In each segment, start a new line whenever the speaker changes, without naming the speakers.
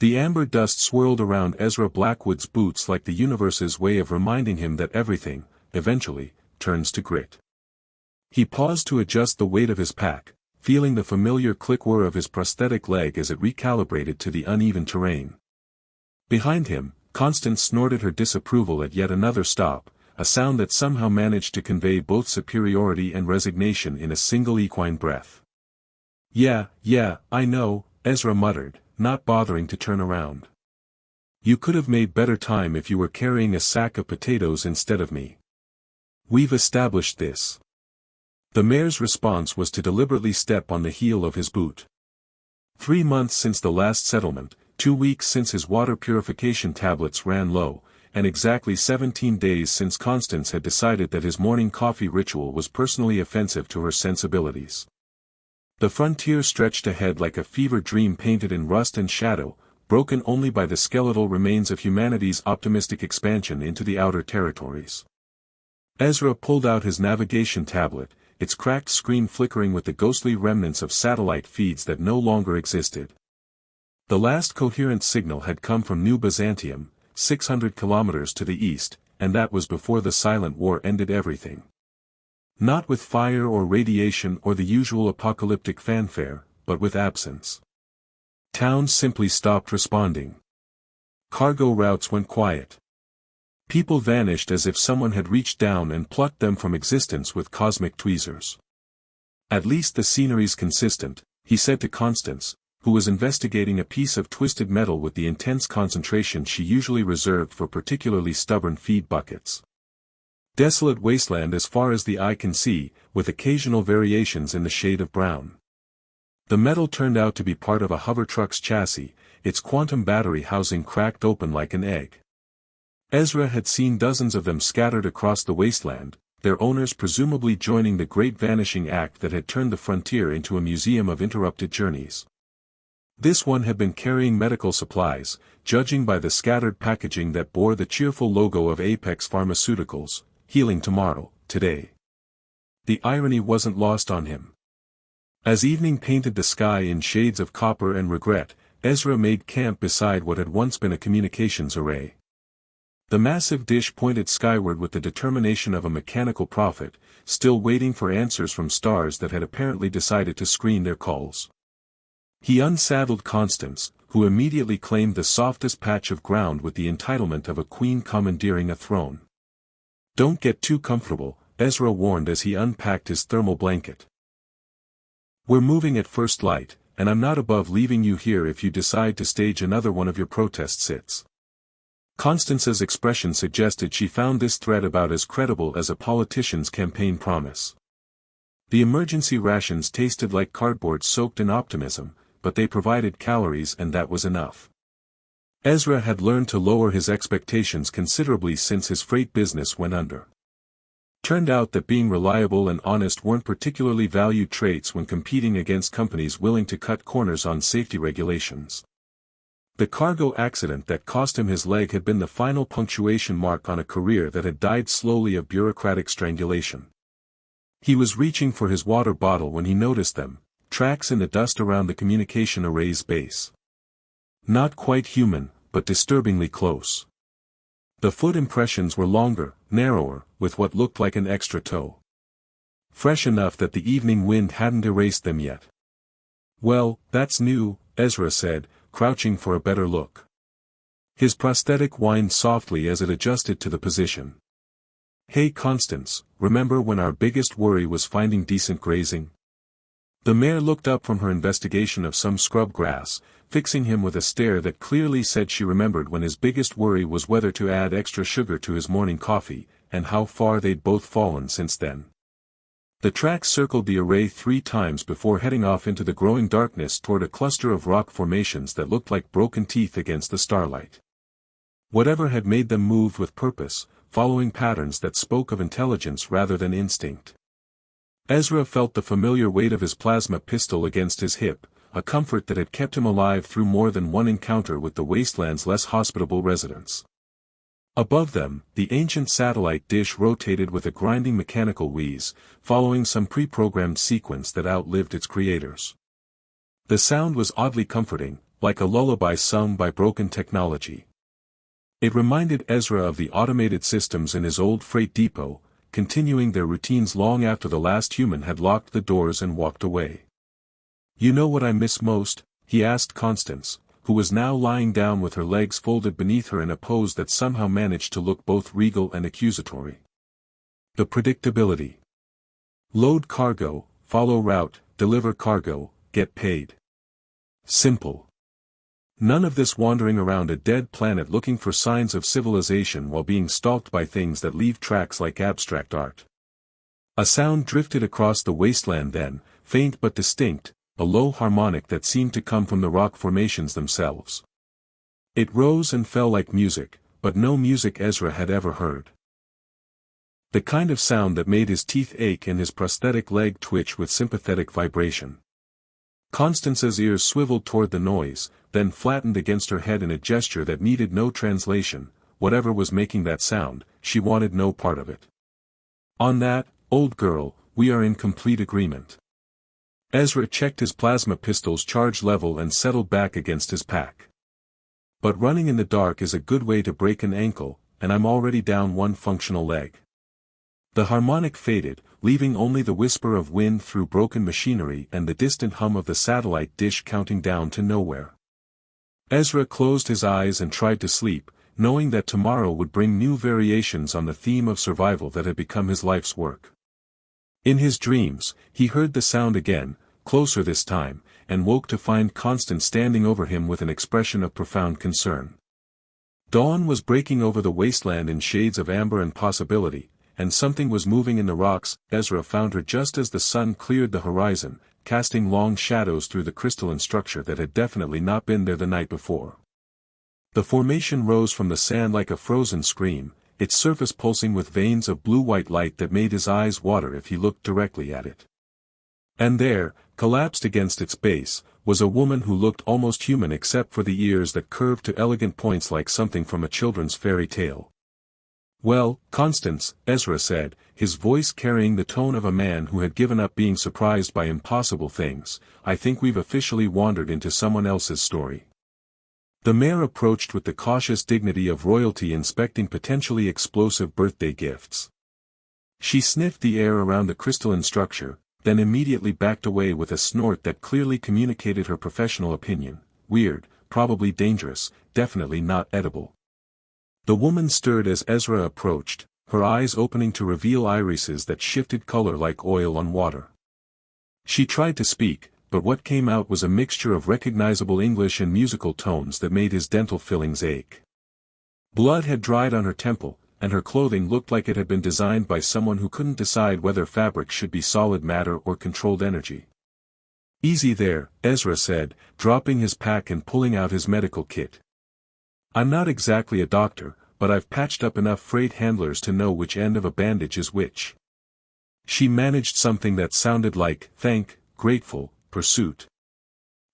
The amber dust swirled around Ezra Blackwood's boots like the universe's way of reminding him that everything, eventually, turns to grit. He paused to adjust the weight of his pack, feeling the familiar click-whir of his prosthetic leg as it recalibrated to the uneven terrain. Behind him, Constance snorted her disapproval at yet another stop, a sound that somehow managed to convey both superiority and resignation in a single equine breath. Yeah, I know, Ezra muttered, not bothering to turn around. You could have made better time if you were carrying a sack of potatoes instead of me. We've established this. The mayor's response was to deliberately step on the heel of his boot. 3 months since the last settlement, 2 weeks since his water purification tablets ran low, and exactly 17 days since Constance had decided that his morning coffee ritual was personally offensive to her sensibilities. The frontier stretched ahead like a fever dream painted in rust and shadow, broken only by the skeletal remains of humanity's optimistic expansion into the outer territories. Ezra pulled out his navigation tablet, its cracked screen flickering with the ghostly remnants of satellite feeds that no longer existed. The last coherent signal had come from New Byzantium, 600 kilometers to the east, and that was before the Silent War ended everything. Not with fire or radiation or the usual apocalyptic fanfare, but with absence. Towns simply stopped responding. Cargo routes went quiet. People vanished as if someone had reached down and plucked them from existence with cosmic tweezers. At least the scenery's consistent, he said to Constance, who was investigating a piece of twisted metal with the intense concentration she usually reserved for particularly stubborn feed buckets. Desolate wasteland as far as the eye can see, with occasional variations in the shade of brown. The metal turned out to be part of a hover truck's chassis, its quantum battery housing cracked open like an egg. Ezra had seen dozens of them scattered across the wasteland, their owners presumably joining the great vanishing act that had turned the frontier into a museum of interrupted journeys. This one had been carrying medical supplies, judging by the scattered packaging that bore the cheerful logo of Apex Pharmaceuticals, healing tomorrow, today. The irony wasn't lost on him. As evening painted the sky in shades of copper and regret, Ezra made camp beside what had once been a communications array. The massive dish pointed skyward with the determination of a mechanical prophet, still waiting for answers from stars that had apparently decided to screen their calls. He unsaddled Constance, who immediately claimed the softest patch of ground with the entitlement of a queen commandeering a throne. Don't get too comfortable, Ezra warned as he unpacked his thermal blanket. We're moving at first light, and I'm not above leaving you here if you decide to stage another one of your protest sits. Constance's expression suggested she found this threat about as credible as a politician's campaign promise. The emergency rations tasted like cardboard soaked in optimism, but they provided calories and that was enough. Ezra had learned to lower his expectations considerably since his freight business went under. Turned out that being reliable and honest weren't particularly valued traits when competing against companies willing to cut corners on safety regulations. The cargo accident that cost him his leg had been the final punctuation mark on a career that had died slowly of bureaucratic strangulation. He was reaching for his water bottle when he noticed them, tracks in the dust around the communication array's base. Not quite human, but disturbingly close. The foot impressions were longer, narrower, with what looked like an extra toe. Fresh enough that the evening wind hadn't erased them yet. Well, that's new, Ezra said, crouching for a better look. His prosthetic whined softly as it adjusted to the position. Hey Constance, remember when our biggest worry was finding decent grazing? The mare looked up from her investigation of some scrub grass, fixing him with a stare that clearly said she remembered when his biggest worry was whether to add extra sugar to his morning coffee, and how far they'd both fallen since then. The track circled the array 3 times before heading off into the growing darkness toward a cluster of rock formations that looked like broken teeth against the starlight. Whatever had made them moved with purpose, following patterns that spoke of intelligence rather than instinct. Ezra felt the familiar weight of his plasma pistol against his hip, a comfort that had kept him alive through more than one encounter with the wasteland's less hospitable residents. Above them, the ancient satellite dish rotated with a grinding mechanical wheeze, following some pre-programmed sequence that outlived its creators. The sound was oddly comforting, like a lullaby sung by broken technology. It reminded Ezra of the automated systems in his old freight depot, continuing their routines long after the last human had locked the doors and walked away. "You know what I miss most?" he asked Constance, who was now lying down with her legs folded beneath her in a pose that somehow managed to look both regal and accusatory. "The predictability. Load cargo, follow route, deliver cargo, get paid. Simple. None of this wandering around a dead planet looking for signs of civilization while being stalked by things that leave tracks like abstract art." A sound drifted across the wasteland then, faint but distinct, a low harmonic that seemed to come from the rock formations themselves. It rose and fell like music, but no music Ezra had ever heard. The kind of sound that made his teeth ache and his prosthetic leg twitch with sympathetic vibration. Constance's ears swiveled toward the noise, then flattened against her head in a gesture that needed no translation. Whatever was making that sound, she wanted no part of it. "On that, old girl, we are in complete agreement." Ezra checked his plasma pistol's charge level and settled back against his pack. "But running in the dark is a good way to break an ankle, and I'm already down one functional leg." The harmonic faded, leaving only the whisper of wind through broken machinery and the distant hum of the satellite dish counting down to nowhere. Ezra closed his eyes and tried to sleep, knowing that tomorrow would bring new variations on the theme of survival that had become his life's work. In his dreams, he heard the sound again, closer this time, and woke to find Constance standing over him with an expression of profound concern. Dawn was breaking over the wasteland in shades of amber and possibility, and something was moving in the rocks. Ezra found her just as the sun cleared the horizon, casting long shadows through the crystalline structure that had definitely not been there the night before. The formation rose from the sand like a frozen scream, its surface pulsing with veins of blue-white light that made his eyes water if he looked directly at it. And there, collapsed against its base, was a woman who looked almost human except for the ears that curved to elegant points like something from a children's fairy tale. "Well, Constance," Ezra said, his voice carrying the tone of a man who had given up being surprised by impossible things, "I think we've officially wandered into someone else's story." The mayor approached with the cautious dignity of royalty inspecting potentially explosive birthday gifts. She sniffed the air around the crystalline structure, then immediately backed away with a snort that clearly communicated her professional opinion: "Weird, probably dangerous, definitely not edible." The woman stirred as Ezra approached, her eyes opening to reveal irises that shifted color like oil on water. She tried to speak, but what came out was a mixture of recognizable English and musical tones that made his dental fillings ache. Blood had dried on her temple, and her clothing looked like it had been designed by someone who couldn't decide whether fabric should be solid matter or controlled energy. "Easy there," Ezra said, dropping his pack and pulling out his medical kit. "I'm not exactly a doctor, but I've patched up enough freight handlers to know which end of a bandage is which." She managed something that sounded like thank, grateful, pursuit,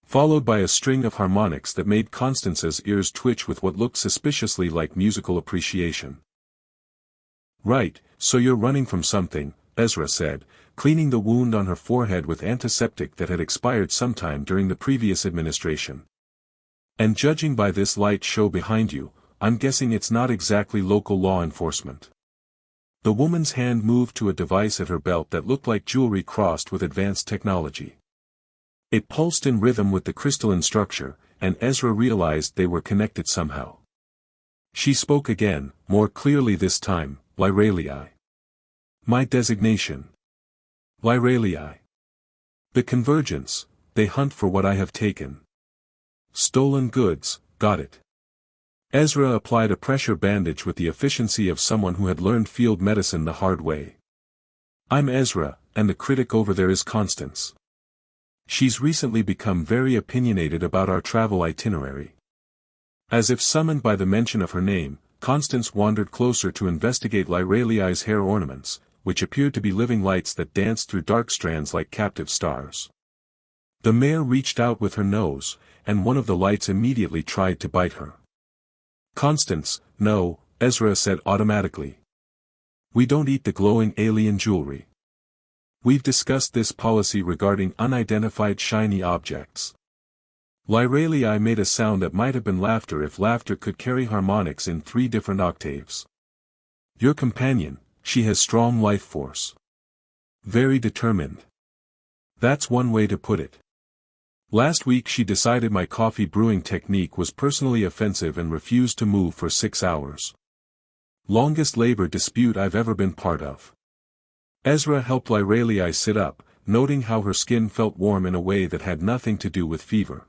followed by a string of harmonics that made Constance's ears twitch with what looked suspiciously like musical appreciation. "Right, so you're running from something," Ezra said, cleaning the wound on her forehead with antiseptic that had expired sometime during the previous administration. "And judging by this light show behind you, I'm guessing it's not exactly local law enforcement." The woman's hand moved to a device at her belt that looked like jewelry crossed with advanced technology. It pulsed in rhythm with the crystalline structure, and Ezra realized they were connected somehow. She spoke again, more clearly this time: "Lyralii. My designation. Lyralii. The convergence, they hunt for what I have taken. Stolen goods, got it." Ezra applied a pressure bandage with the efficiency of someone who had learned field medicine the hard way. "I'm Ezra, and the critic over there is Constance. She's recently become very opinionated about our travel itinerary." As if summoned by the mention of her name, Constance wandered closer to investigate Lyralii's hair ornaments, which appeared to be living lights that danced through dark strands like captive stars. The mare reached out with her nose, and one of the lights immediately tried to bite her. "Constance, no," Ezra said automatically. "We don't eat the glowing alien jewelry. We've discussed this policy regarding unidentified shiny objects." Lyralii made a sound that might have been laughter if laughter could carry harmonics in 3 different octaves. Your companion, she has strong life force. Very determined. That's one way to put it. Last week she decided my coffee brewing technique was personally offensive and refused to move for 6 hours. Longest labor dispute I've ever been part of. Ezra helped Lyralii sit up, noting how her skin felt warm in a way that had nothing to do with fever.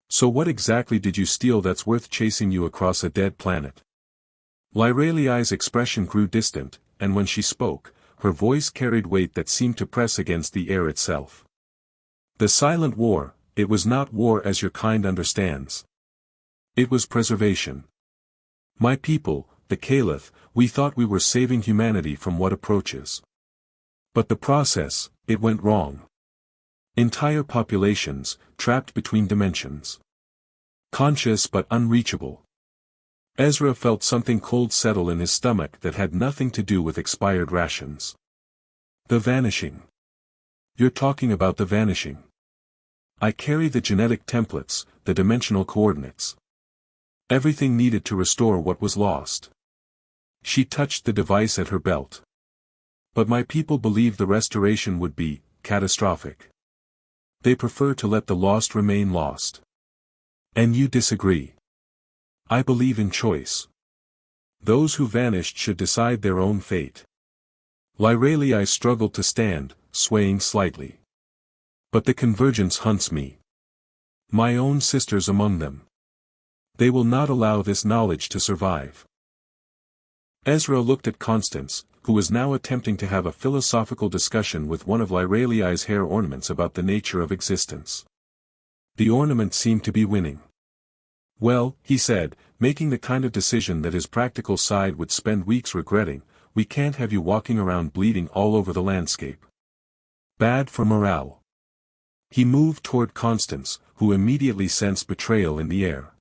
So what exactly did you steal that's worth chasing you across a dead planet? Lyralii's expression grew distant, and when she spoke, her voice carried weight that seemed to press against the air itself. The silent war, it was not war as your kind understands. It was preservation. My people, the Caliph, we thought we were saving humanity from what approaches. But the process, it went wrong. Entire populations, trapped between dimensions. Conscious but unreachable. Ezra felt something cold settle in his stomach that had nothing to do with expired rations. The vanishing. You're talking about the vanishing. I carry the genetic templates, the dimensional coordinates. Everything needed to restore what was lost. She touched the device at her belt. But my people believe the restoration would be catastrophic. They prefer to let the lost remain lost. And you disagree. I believe in choice. Those who vanished should decide their own fate. Lyralii struggled to stand, swaying slightly. But the convergence hunts me. My own sisters among them. They will not allow this knowledge to survive. Ezra looked at Constance, who was now attempting to have a philosophical discussion with one of Lyralii's hair ornaments about the nature of existence. The ornament seemed to be winning. Well, he said, making the kind of decision that his practical side would spend weeks regretting, we can't have you walking around bleeding all over the landscape. Bad for morale. He moved toward Constance, who immediately sensed betrayal in the air.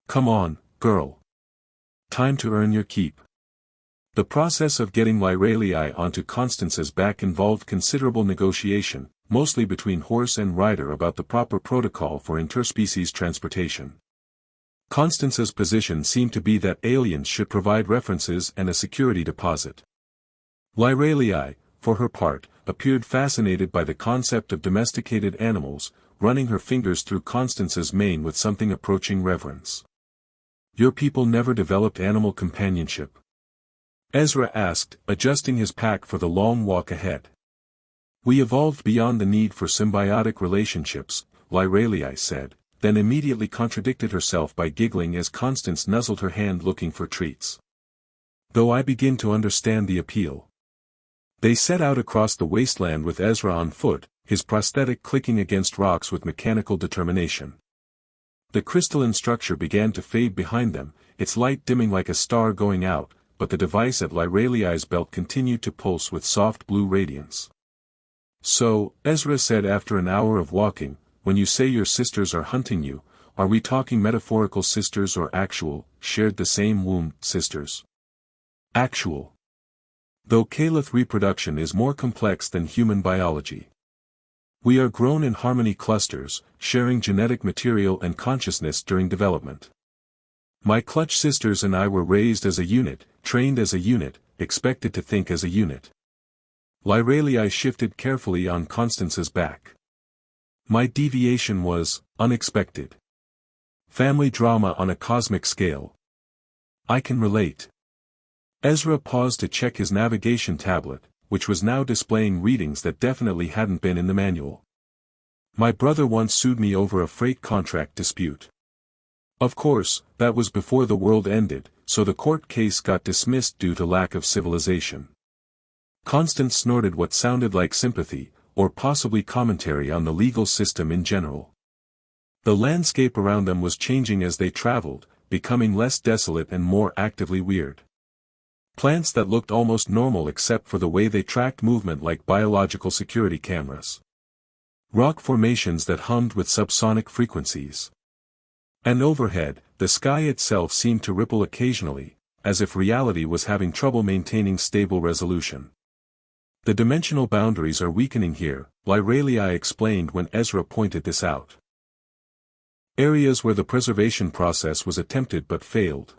Come on, girl. Time to earn your keep. The process of getting Lyralii onto Constance's back involved considerable negotiation, mostly between horse and rider about the proper protocol for interspecies transportation. Constance's position seemed to be that aliens should provide references and a security deposit. Lyralii, for her part, appeared fascinated by the concept of domesticated animals, running her fingers through Constance's mane with something approaching reverence. Your people never developed animal companionship? Ezra asked, adjusting his pack for the long walk ahead. We evolved beyond the need for symbiotic relationships, Lyralii said, then immediately contradicted herself by giggling as Constance nuzzled her hand looking for treats. Though I begin to understand the appeal. They set out across the wasteland with Ezra on foot, his prosthetic clicking against rocks with mechanical determination. The crystalline structure began to fade behind them, its light dimming like a star going out, but the device at Lyralii's belt continued to pulse with soft blue radiance. So, Ezra said after an hour of walking, when you say your sisters are hunting you, are we talking metaphorical sisters or actual, shared the same womb, sisters? Actual. Though Caliph reproduction is more complex than human biology. We are grown in harmony clusters, sharing genetic material and consciousness during development. My clutch sisters and I were raised as a unit, trained as a unit, expected to think as a unit. Lyralii shifted carefully on Constance's back. My deviation was unexpected. Family drama on a cosmic scale. I can relate. Ezra paused to check his navigation tablet, which was now displaying readings that definitely hadn't been in the manual. My brother once sued me over a freight contract dispute. Of course, that was before the world ended, so the court case got dismissed due to lack of civilization. Constance snorted what sounded like sympathy, or possibly commentary on the legal system in general. The landscape around them was changing as they traveled, becoming less desolate and more actively weird. Plants that looked almost normal except for the way they tracked movement like biological security cameras. Rock formations that hummed with subsonic frequencies. And overhead, the sky itself seemed to ripple occasionally, as if reality was having trouble maintaining stable resolution. The dimensional boundaries are weakening here, Lyralii explained when Ezra pointed this out. Areas where the preservation process was attempted but failed.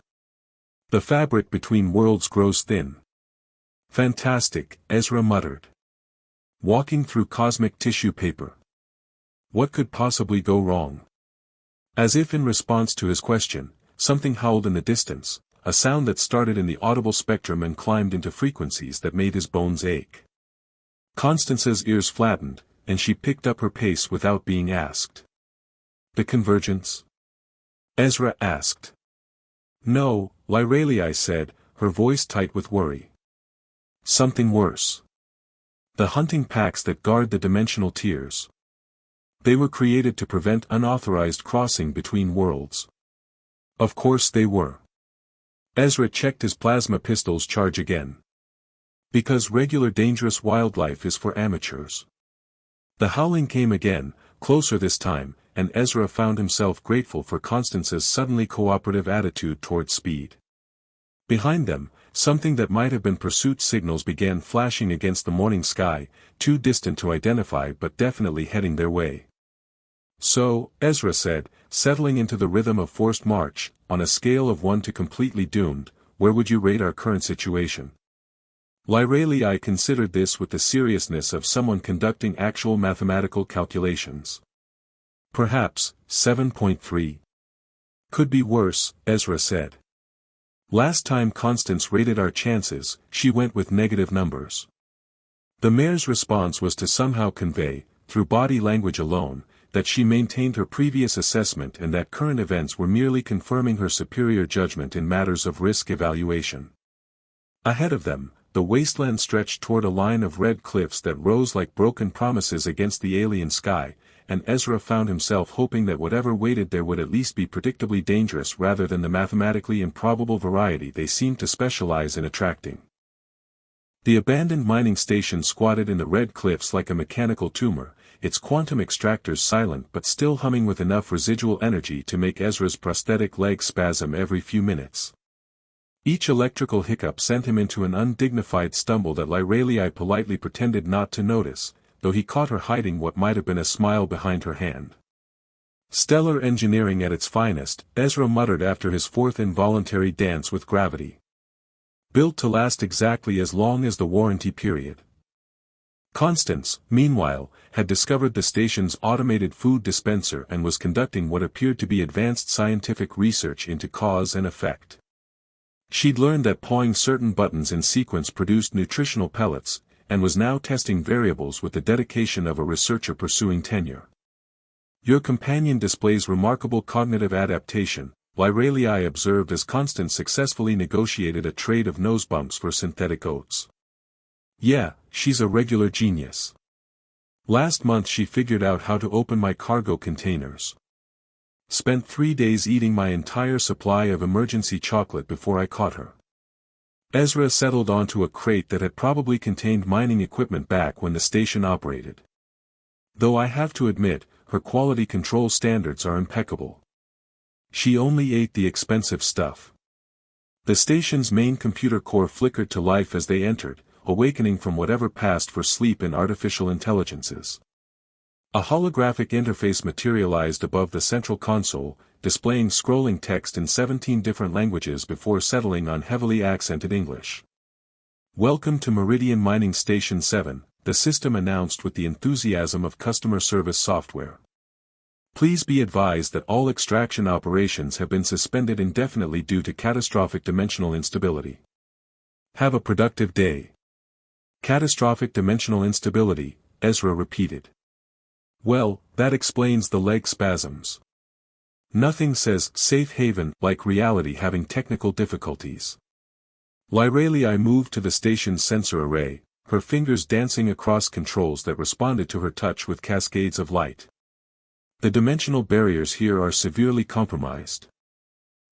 The fabric between worlds grows thin. Fantastic, Ezra muttered. Walking through cosmic tissue paper. What could possibly go wrong? As if in response to his question, something howled in the distance, a sound that started in the audible spectrum and climbed into frequencies that made his bones ache. Constance's ears flattened, and she picked up her pace without being asked. The convergence? Ezra asked. No, Lyralii said, her voice tight with worry. Something worse. The hunting packs that guard the dimensional tiers. They were created to prevent unauthorized crossing between worlds. Of course they were. Ezra checked his plasma pistol's charge again. Because regular dangerous wildlife is for amateurs. The howling came again, closer this time, and Ezra found himself grateful for Constance's suddenly cooperative attitude toward speed. Behind them, something that might have been pursuit signals began flashing against the morning sky, too distant to identify but definitely heading their way. So, Ezra said, settling into the rhythm of forced march, on a scale of 1 to completely doomed, where would you rate our current situation? Lyralii considered this with the seriousness of someone conducting actual mathematical calculations. Perhaps, 7.3. Could be worse, Ezra said. Last time Constance rated our chances, she went with negative numbers. The mayor's response was to somehow convey, through body language alone, that she maintained her previous assessment and that current events were merely confirming her superior judgment in matters of risk evaluation. Ahead of them, the wasteland stretched toward a line of red cliffs that rose like broken promises against the alien sky, and Ezra found himself hoping that whatever waited there would at least be predictably dangerous rather than the mathematically improbable variety they seemed to specialize in attracting. The abandoned mining station squatted in the red cliffs like a mechanical tumor, its quantum extractors silent but still humming with enough residual energy to make Ezra's prosthetic leg spasm every few minutes. Each electrical hiccup sent him into an undignified stumble that Lyralii politely pretended not to notice, though he caught her hiding what might have been a smile behind her hand. Stellar engineering at its finest, Ezra muttered after his fourth involuntary dance with gravity. Built to last exactly as long as the warranty period. Constance, meanwhile, had discovered the station's automated food dispenser and was conducting what appeared to be advanced scientific research into cause and effect. She'd learned that pawing certain buttons in sequence produced nutritional pellets, and was now testing variables with the dedication of a researcher pursuing tenure. Your companion displays remarkable cognitive adaptation, Lyralii observed as Constance successfully negotiated a trade of nose bumps for synthetic oats. Yeah, she's a regular genius. Last month she figured out how to open my cargo containers. Spent 3 days eating my entire supply of emergency chocolate before I caught her. Ezra settled onto a crate that had probably contained mining equipment back when the station operated. Though I have to admit, her quality control standards are impeccable. She only ate the expensive stuff. The station's main computer core flickered to life as they entered, awakening from whatever passed for sleep in artificial intelligences. A holographic interface materialized above the central console, displaying scrolling text in 17 different languages before settling on heavily accented English. Welcome to Meridian Mining Station 7, the system announced with the enthusiasm of customer service software. Please be advised that all extraction operations have been suspended indefinitely due to catastrophic dimensional instability. Have a productive day. Catastrophic dimensional instability, Ezra repeated. Well, that explains the leg spasms. Nothing says safe haven like reality having technical difficulties. Lyralii moved to the station's sensor array, her fingers dancing across controls that responded to her touch with cascades of light. The dimensional barriers here are severely compromised.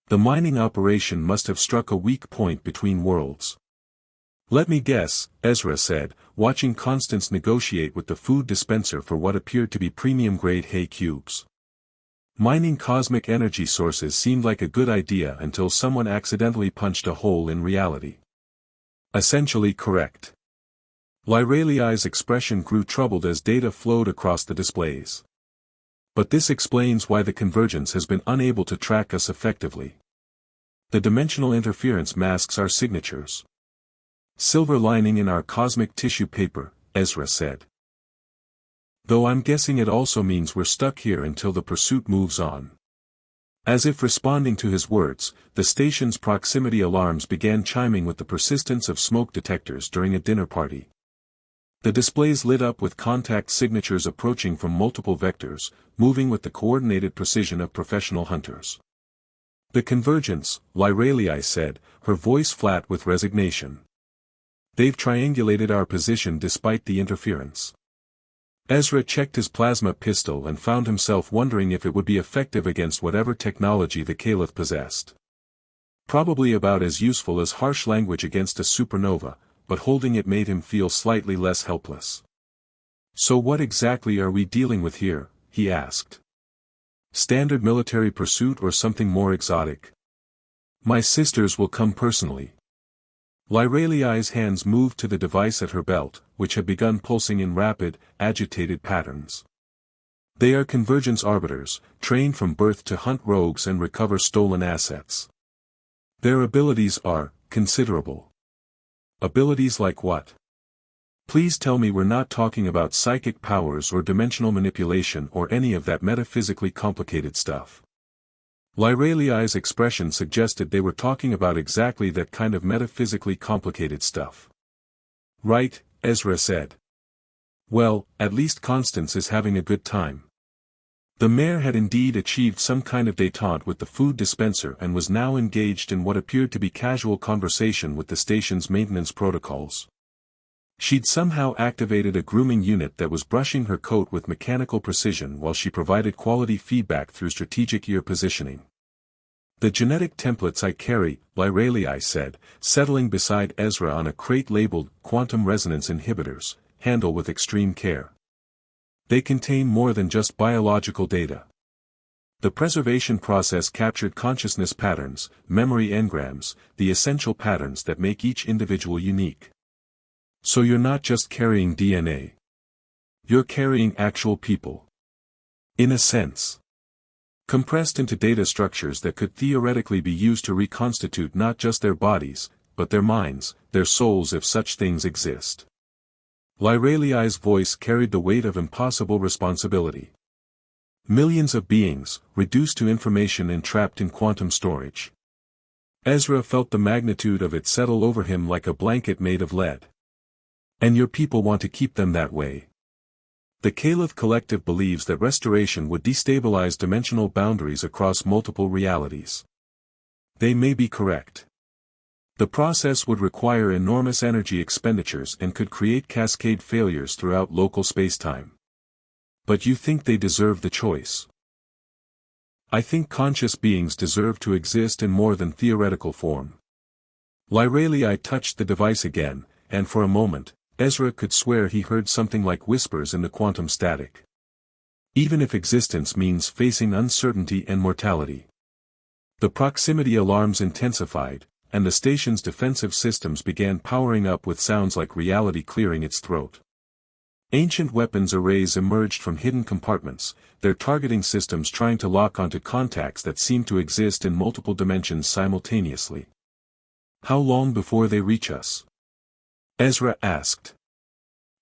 The mining operation must have struck a weak point between worlds. Let me guess, Ezra said, watching Constance negotiate with the food dispenser for what appeared to be premium-grade hay cubes. Mining cosmic energy sources seemed like a good idea until someone accidentally punched a hole in reality. Essentially correct. Lyralii's expression grew troubled as data flowed across the displays. But this explains why the convergence has been unable to track us effectively. The dimensional interference masks our signatures. Silver lining in our cosmic tissue paper, Ezra said. Though I'm guessing it also means we're stuck here until the pursuit moves on. As if responding to his words, the station's proximity alarms began chiming with the persistence of smoke detectors during a dinner party. The displays lit up with contact signatures approaching from multiple vectors, moving with the coordinated precision of professional hunters. The convergence, Lyralii said, her voice flat with resignation. They've triangulated our position despite the interference. Ezra checked his plasma pistol and found himself wondering if it would be effective against whatever technology the Caliph possessed. Probably about as useful as harsh language against a supernova, but holding it made him feel slightly less helpless. So what exactly are we dealing with here? He asked. Standard military pursuit or something more exotic? My sisters will come personally. Lyralii's hands moved to the device at her belt, which had begun pulsing in rapid, agitated patterns. They are convergence arbiters, trained from birth to hunt rogues and recover stolen assets. Their abilities are considerable. Abilities like what? Please tell me we're not talking about psychic powers or dimensional manipulation or any of that metaphysically complicated stuff. Lyralii's expression suggested they were talking about exactly that kind of metaphysically complicated stuff. Right, Ezra said. Well, at least Constance is having a good time. The mayor had indeed achieved some kind of détente with the food dispenser and was now engaged in what appeared to be casual conversation with the station's maintenance protocols. She'd somehow activated a grooming unit that was brushing her coat with mechanical precision while she provided quality feedback through strategic ear positioning. The genetic templates I carry, Lyralii said, settling beside Ezra on a crate labeled quantum resonance inhibitors, handle with extreme care. They contain more than just biological data. The preservation process captured consciousness patterns, memory engrams, the essential patterns that make each individual unique. So you're not just carrying DNA. You're carrying actual people. In a sense. Compressed into data structures that could theoretically be used to reconstitute not just their bodies, but their minds, their souls if such things exist. Lyralii's voice carried the weight of impossible responsibility. Millions of beings, reduced to information entrapped in quantum storage. Ezra felt the magnitude of it settle over him like a blanket made of lead. And your people want to keep them that way. The Caliph Collective believes that restoration would destabilize dimensional boundaries across multiple realities. They may be correct. The process would require enormous energy expenditures and could create cascade failures throughout local spacetime. But you think they deserve the choice? I think conscious beings deserve to exist in more than theoretical form. Lyralii touched the device again, and for a moment, Ezra could swear he heard something like whispers in the quantum static. Even if existence means facing uncertainty and mortality. The proximity alarms intensified, and the station's defensive systems began powering up with sounds like reality clearing its throat. Ancient weapons arrays emerged from hidden compartments, their targeting systems trying to lock onto contacts that seemed to exist in multiple dimensions simultaneously. How long before they reach us? Ezra asked.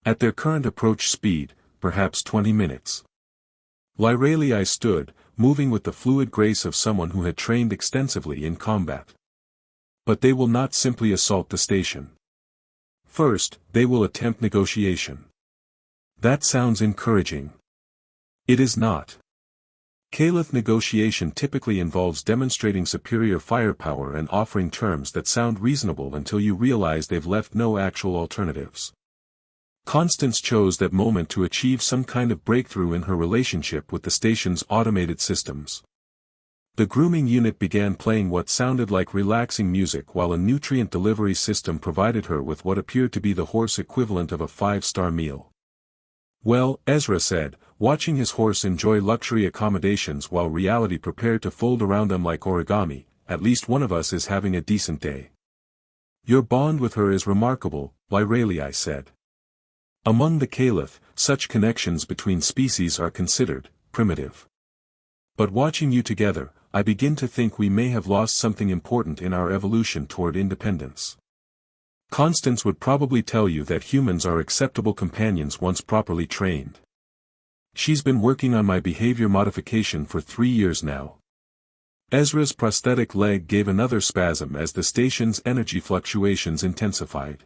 At their current approach speed, perhaps 20 minutes. Lyralii stood, moving with the fluid grace of someone who had trained extensively in combat. But they will not simply assault the station. First, they will attempt negotiation. That sounds encouraging. It is not. Caliph negotiation typically involves demonstrating superior firepower and offering terms that sound reasonable until you realize they've left no actual alternatives. Constance chose that moment to achieve some kind of breakthrough in her relationship with the station's automated systems. The grooming unit began playing what sounded like relaxing music while a nutrient delivery system provided her with what appeared to be the horse equivalent of a 5-star meal. Well, Ezra said, watching his horse enjoy luxury accommodations while reality prepared to fold around them like origami, at least one of us is having a decent day. Your bond with her is remarkable, Lyralii said. Among the Caliph, such connections between species are considered primitive. But watching you together, I begin to think we may have lost something important in our evolution toward independence. Constance would probably tell you that humans are acceptable companions once properly trained. She's been working on my behavior modification for 3 years now. Ezra's prosthetic leg gave another spasm as the station's energy fluctuations intensified.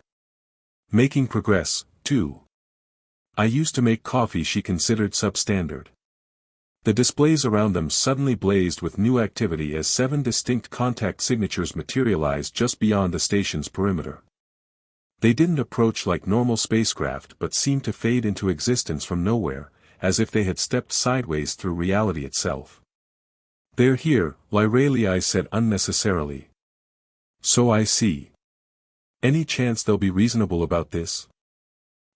Making progress, too. I used to make coffee she considered substandard. The displays around them suddenly blazed with new activity as 7 distinct contact signatures materialized just beyond the station's perimeter. They didn't approach like normal spacecraft but seemed to fade into existence from nowhere, as if they had stepped sideways through reality itself. "They're here," Lyralii said unnecessarily. "So I see. Any chance they'll be reasonable about this?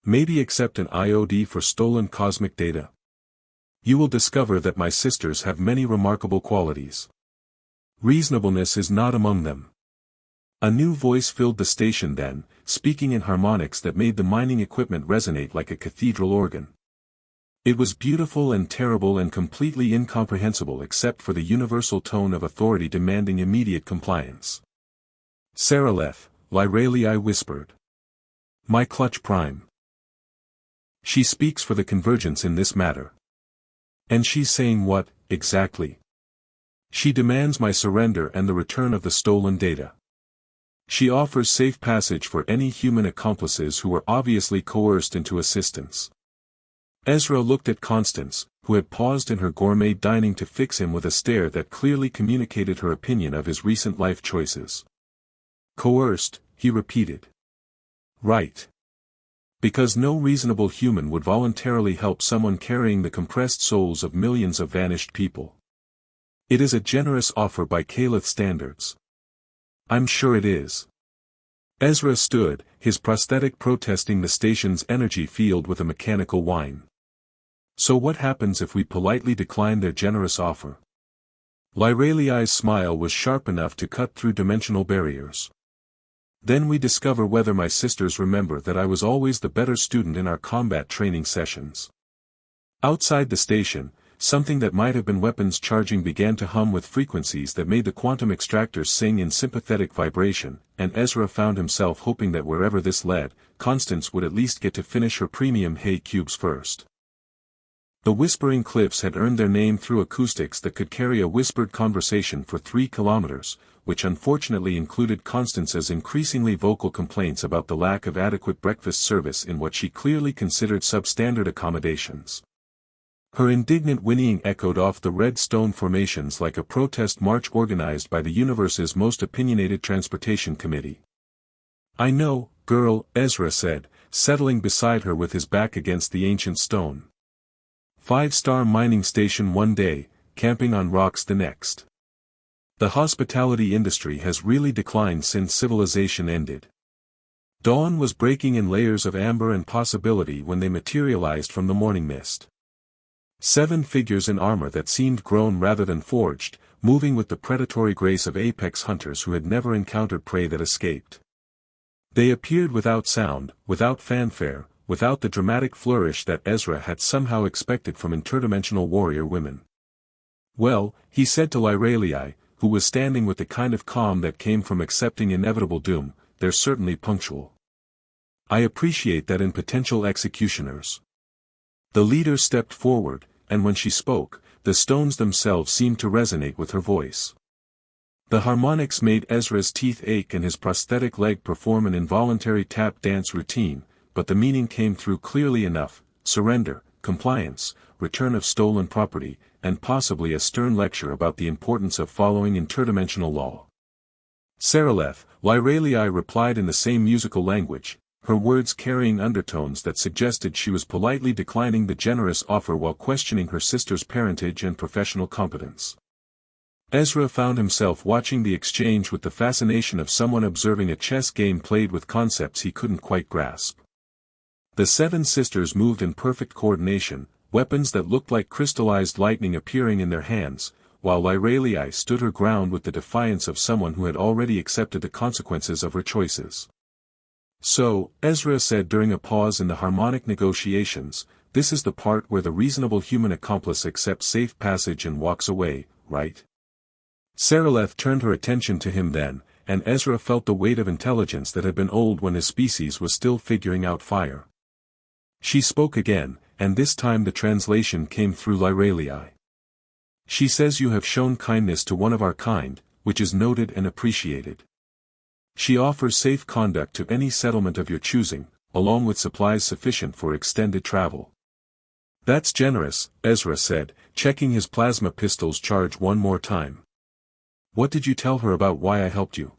Maybe accept an IOD for stolen cosmic data? You will discover that my sisters have many remarkable qualities. Reasonableness is not among them." A new voice filled the station then, speaking in harmonics that made the mining equipment resonate like a cathedral organ. It was beautiful and terrible and completely incomprehensible except for the universal tone of authority demanding immediate compliance. "Saraleth," Lyralii whispered. "My clutch prime. She speaks for the convergence in this matter." "And she's saying what, exactly?" "She demands my surrender and the return of the stolen data. She offers safe passage for any human accomplices who were obviously coerced into assistance." Ezra looked at Constance, who had paused in her gourmet dining to fix him with a stare that clearly communicated her opinion of his recent life choices. "Coerced," he repeated. "Right. Because no reasonable human would voluntarily help someone carrying the compressed souls of millions of vanished people. It is a generous offer by Caliph standards." "I'm sure it is." Ezra stood, his prosthetic protesting the station's energy field with a mechanical whine. "So what happens if we politely decline their generous offer?" Lyralii's smile was sharp enough to cut through dimensional barriers. "Then we discover whether my sisters remember that I was always the better student in our combat training sessions." Outside the station, something that might have been weapons charging began to hum with frequencies that made the quantum extractors sing in sympathetic vibration, and Ezra found himself hoping that wherever this led, Constance would at least get to finish her premium hay cubes first. The Whispering Cliffs had earned their name through acoustics that could carry a whispered conversation for 3 kilometers, which unfortunately included Constance's increasingly vocal complaints about the lack of adequate breakfast service in what she clearly considered substandard accommodations. Her indignant whinnying echoed off the red stone formations like a protest march organized by the universe's most opinionated transportation committee. "I know, girl," Ezra said, settling beside her with his back against the ancient stone. 5-star mining station one day, camping on rocks the next. The hospitality industry has really declined since civilization ended. Dawn was breaking in layers of amber and possibility when they materialized from the morning mist. 7 figures in armor that seemed grown rather than forged, moving with the predatory grace of apex hunters who had never encountered prey that escaped. They appeared without sound, without fanfare, without the dramatic flourish that Ezra had somehow expected from interdimensional warrior women. "Well," he said to Lyralii, who was standing with the kind of calm that came from accepting inevitable doom, "they're certainly punctual. I appreciate that in potential executioners." The leader stepped forward, and when she spoke, the stones themselves seemed to resonate with her voice. The harmonics made Ezra's teeth ache and his prosthetic leg perform an involuntary tap dance routine, but the meaning came through clearly enough: surrender, compliance, return of stolen property, and possibly a stern lecture about the importance of following interdimensional law. "Saraleth," Lyralii replied in the same musical language, her words carrying undertones that suggested she was politely declining the generous offer while questioning her sister's parentage and professional competence. Ezra found himself watching the exchange with the fascination of someone observing a chess game played with concepts he couldn't quite grasp. The 7 sisters moved in perfect coordination, weapons that looked like crystallized lightning appearing in their hands, while Lyralii stood her ground with the defiance of someone who had already accepted the consequences of her choices. "So," Ezra said during a pause in the harmonic negotiations, this is the part where the reasonable human accomplice accepts safe passage and walks away, right? Saraleth turned her attention to him then, and Ezra felt the weight of intelligence that had been old when his species was still figuring out fire. She spoke again, and this time the translation came through Lyralii. She says you have shown kindness to one of our kind, which is noted and appreciated. She offers safe conduct to any settlement of your choosing, along with supplies sufficient for extended travel. That's generous, Ezra said, checking his plasma pistol's charge one more time. What did you tell her about why I helped you?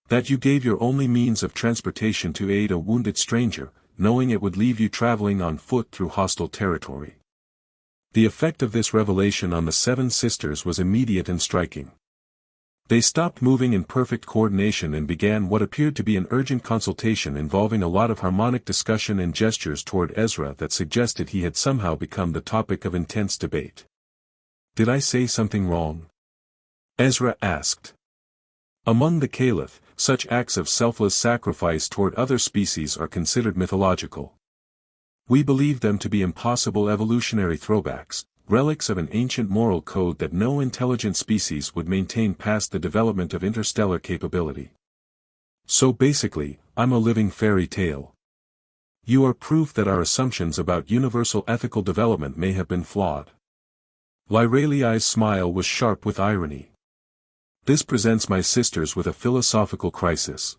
That you gave your only means of transportation to aid a wounded stranger, knowing it would leave you traveling on foot through hostile territory. The effect of this revelation on the 7 sisters was immediate and striking. They stopped moving in perfect coordination and began what appeared to be an urgent consultation involving a lot of harmonic discussion and gestures toward Ezra that suggested he had somehow become the topic of intense debate. Did I say something wrong? Ezra asked. Among the Caliph, such acts of selfless sacrifice toward other species are considered mythological. We believe them to be impossible evolutionary throwbacks, relics of an ancient moral code that no intelligent species would maintain past the development of interstellar capability. So basically, I'm a living fairy tale. You are proof that our assumptions about universal ethical development may have been flawed. Lyralii's smile was sharp with irony. This presents my sisters with a philosophical crisis.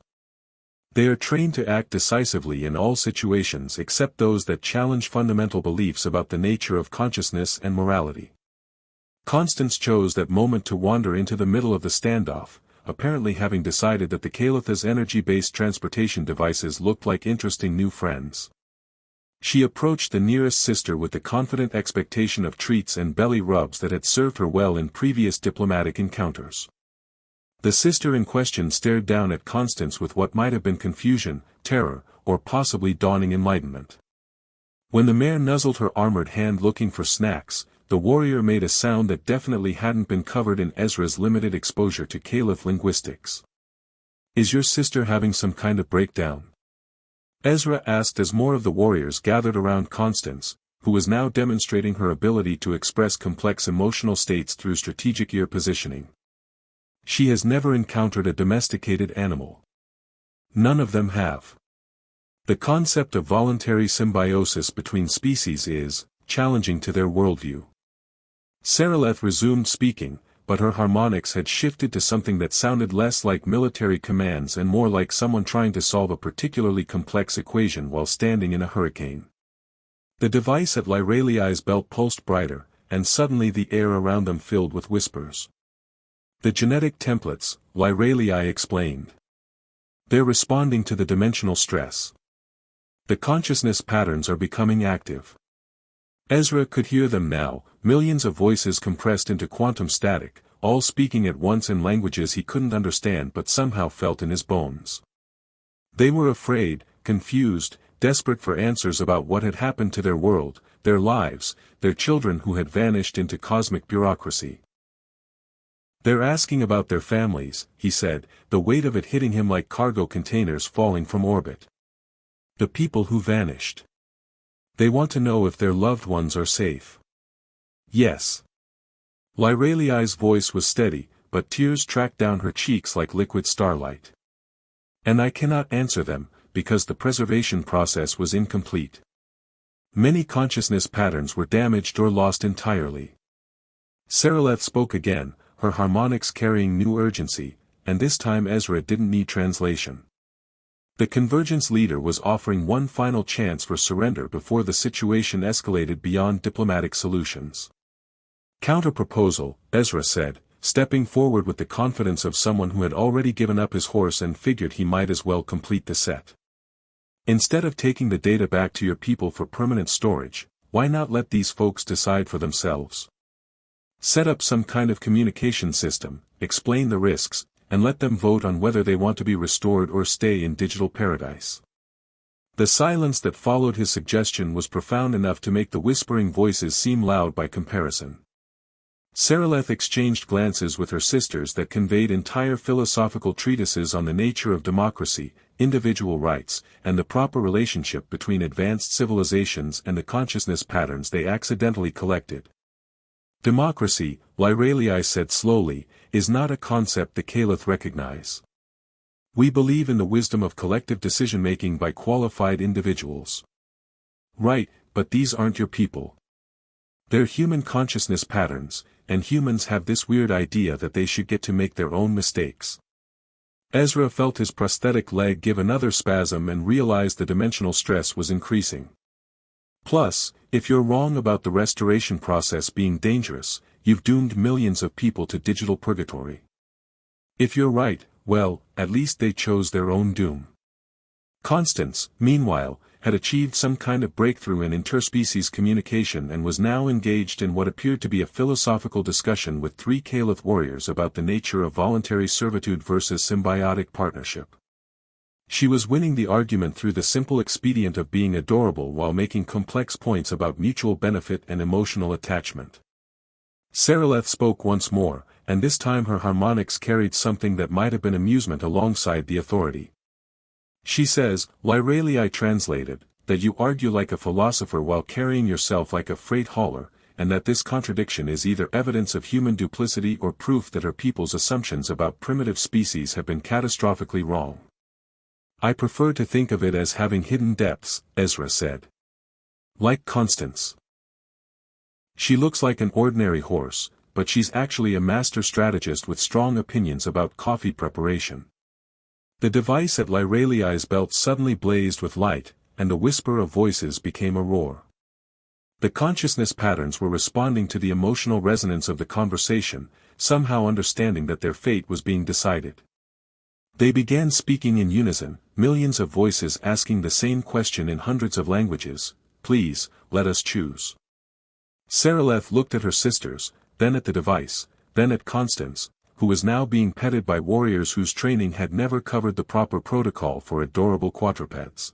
They are trained to act decisively in all situations except those that challenge fundamental beliefs about the nature of consciousness and morality. Constance chose that moment to wander into the middle of the standoff, apparently having decided that the Calitha's energy-based transportation devices looked like interesting new friends. She approached the nearest sister with the confident expectation of treats and belly rubs that had served her well in previous diplomatic encounters. The sister in question stared down at Constance with what might have been confusion, terror, or possibly dawning enlightenment. When the mare nuzzled her armored hand looking for snacks, the warrior made a sound that definitely hadn't been covered in Ezra's limited exposure to Caliph linguistics. Is your sister having some kind of breakdown? Ezra asked as more of the warriors gathered around Constance, who was now demonstrating her ability to express complex emotional states through strategic ear positioning. She has never encountered a domesticated animal. None of them have. The concept of voluntary symbiosis between species is challenging to their worldview. Saraleth resumed speaking, but her harmonics had shifted to something that sounded less like military commands and more like someone trying to solve a particularly complex equation while standing in a hurricane. The device at Lyralii's belt pulsed brighter, and suddenly the air around them filled with whispers. The genetic templates, Lyralii explained. They're responding to the dimensional stress. The consciousness patterns are becoming active. Ezra could hear them now, millions of voices compressed into quantum static, all speaking at once in languages he couldn't understand but somehow felt in his bones. They were afraid, confused, desperate for answers about what had happened to their world, their lives, their children who had vanished into cosmic bureaucracy. They're asking about their families, he said, the weight of it hitting him like cargo containers falling from orbit. The people who vanished. They want to know if their loved ones are safe. Yes. Lyralii's voice was steady, but tears tracked down her cheeks like liquid starlight. And I cannot answer them, because the preservation process was incomplete. Many consciousness patterns were damaged or lost entirely. Saraleth spoke again, her harmonics carrying new urgency, and this time Ezra didn't need translation. The Convergence leader was offering one final chance for surrender before the situation escalated beyond diplomatic solutions. Counter-proposal, Ezra said, stepping forward with the confidence of someone who had already given up his horse and figured he might as well complete the set. Instead of taking the data back to your people for permanent storage, why not let these folks decide for themselves? Set up some kind of communication system, explain the risks, and let them vote on whether they want to be restored or stay in digital paradise. The silence that followed his suggestion was profound enough to make the whispering voices seem loud by comparison. Saraleth exchanged glances with her sisters that conveyed entire philosophical treatises on the nature of democracy, individual rights, and the proper relationship between advanced civilizations and the consciousness patterns they accidentally collected. Democracy, Lyralii said slowly, is not a concept the Caliph recognize. We believe in the wisdom of collective decision-making by qualified individuals. Right, but these aren't your people. They're human consciousness patterns, and humans have this weird idea that they should get to make their own mistakes. Ezra felt his prosthetic leg give another spasm and realized the dimensional stress was increasing. Plus, if you're wrong about the restoration process being dangerous, you've doomed millions of people to digital purgatory. If you're right, well, at least they chose their own doom. Constance, meanwhile, had achieved some kind of breakthrough in interspecies communication and was now engaged in what appeared to be a philosophical discussion with three Caliph warriors about the nature of voluntary servitude versus symbiotic partnership. She was winning the argument through the simple expedient of being adorable while making complex points about mutual benefit and emotional attachment. Saraleth spoke once more, and this time her harmonics carried something that might have been amusement alongside the authority. She says, Lyralii translated, that you argue like a philosopher while carrying yourself like a freight hauler, and that this contradiction is either evidence of human duplicity or proof that her people's assumptions about primitive species have been catastrophically wrong. I prefer to think of it as having hidden depths, Ezra said. Like Constance. She looks like an ordinary horse, but she's actually a master strategist with strong opinions about coffee preparation. The device at Lyralii's belt suddenly blazed with light, and the whisper of voices became a roar. The consciousness patterns were responding to the emotional resonance of the conversation, somehow understanding that their fate was being decided. They began speaking in unison, millions of voices asking the same question in hundreds of languages, please, let us choose. Saraleth looked at her sisters, then at the device, then at Constance, who was now being petted by warriors whose training had never covered the proper protocol for adorable quadrupeds.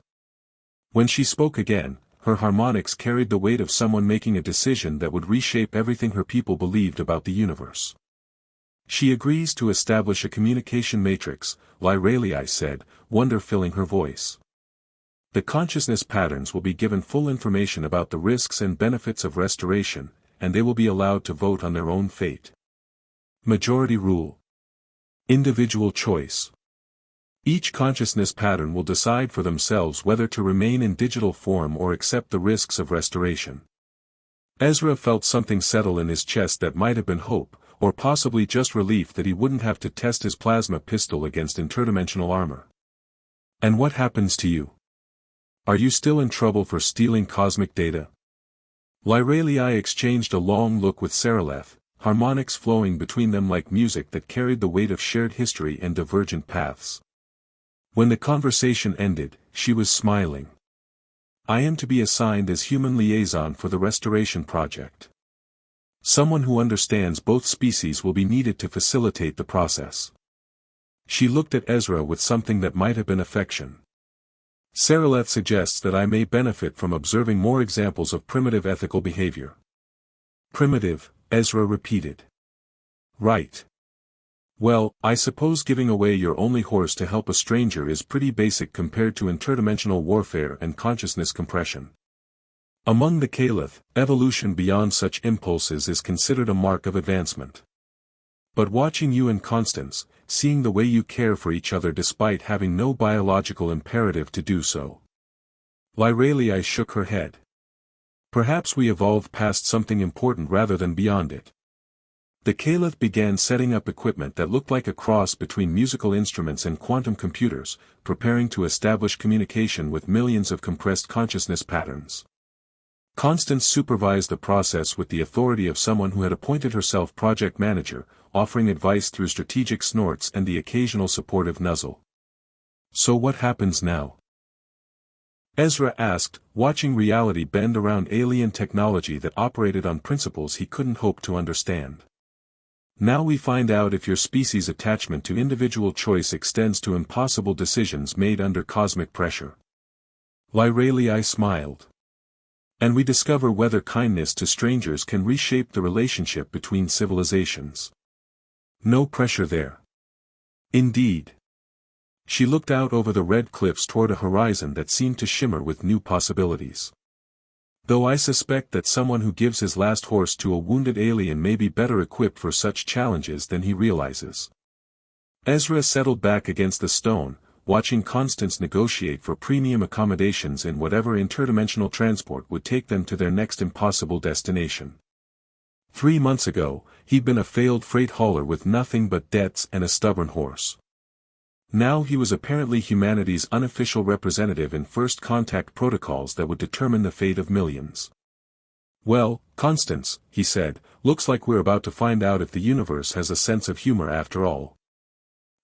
When she spoke again, her harmonics carried the weight of someone making a decision that would reshape everything her people believed about the universe. She agrees to establish a communication matrix, Lyralii said, wonder filling her voice. The consciousness patterns will be given full information about the risks and benefits of restoration, and they will be allowed to vote on their own fate. Majority rule. Individual choice. Each consciousness pattern will decide for themselves whether to remain in digital form or accept the risks of restoration. Ezra felt something settle in his chest that might have been hope, or possibly just relief that he wouldn't have to test his plasma pistol against interdimensional armor. And what happens to you? Are you still in trouble for stealing cosmic data? Lyralii exchanged a long look with Saraleth, harmonics flowing between them like music that carried the weight of shared history and divergent paths. When the conversation ended, she was smiling. I am to be assigned as human liaison for the restoration project. Someone who understands both species will be needed to facilitate the process. She looked at Ezra with something that might have been affection. Saraleth suggests that I may benefit from observing more examples of primitive ethical behavior. Primitive, Ezra repeated. Right. Well, I suppose giving away your only horse to help a stranger is pretty basic compared to interdimensional warfare and consciousness compression. Among the Caliph, evolution beyond such impulses is considered a mark of advancement. But watching you and Constance, seeing the way you care for each other despite having no biological imperative to do so. Lyralii shook her head. Perhaps we evolved past something important rather than beyond it. The Caliph began setting up equipment that looked like a cross between musical instruments and quantum computers, preparing to establish communication with millions of compressed consciousness patterns. Constance supervised the process with the authority of someone who had appointed herself project manager, offering advice through strategic snorts and the occasional supportive nuzzle. So what happens now? Ezra asked, watching reality bend around alien technology that operated on principles he couldn't hope to understand. Now we find out if your species' attachment to individual choice extends to impossible decisions made under cosmic pressure. Lyralii smiled. And we discover whether kindness to strangers can reshape the relationship between civilizations. No pressure there. Indeed. She looked out over the red cliffs toward a horizon that seemed to shimmer with new possibilities. Though I suspect that someone who gives his last horse to a wounded alien may be better equipped for such challenges than he realizes. Ezra settled back against the stone, watching Constance negotiate for premium accommodations in whatever interdimensional transport would take them to their next impossible destination. 3 months ago, he'd been a failed freight hauler with nothing but debts and a stubborn horse. Now he was apparently humanity's unofficial representative in first contact protocols that would determine the fate of millions. "Well, Constance," he said, "looks like we're about to find out if the universe has a sense of humor after all."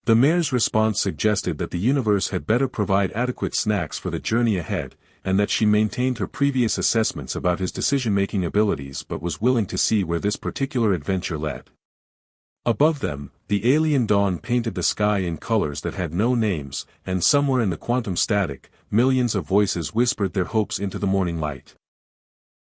The mayor's response suggested that the universe had better provide adequate snacks for the journey ahead, and that she maintained her previous assessments about his decision-making abilities but was willing to see where this particular adventure led. Above them, the alien dawn painted the sky in colors that had no names, and somewhere in the quantum static, millions of voices whispered their hopes into the morning light.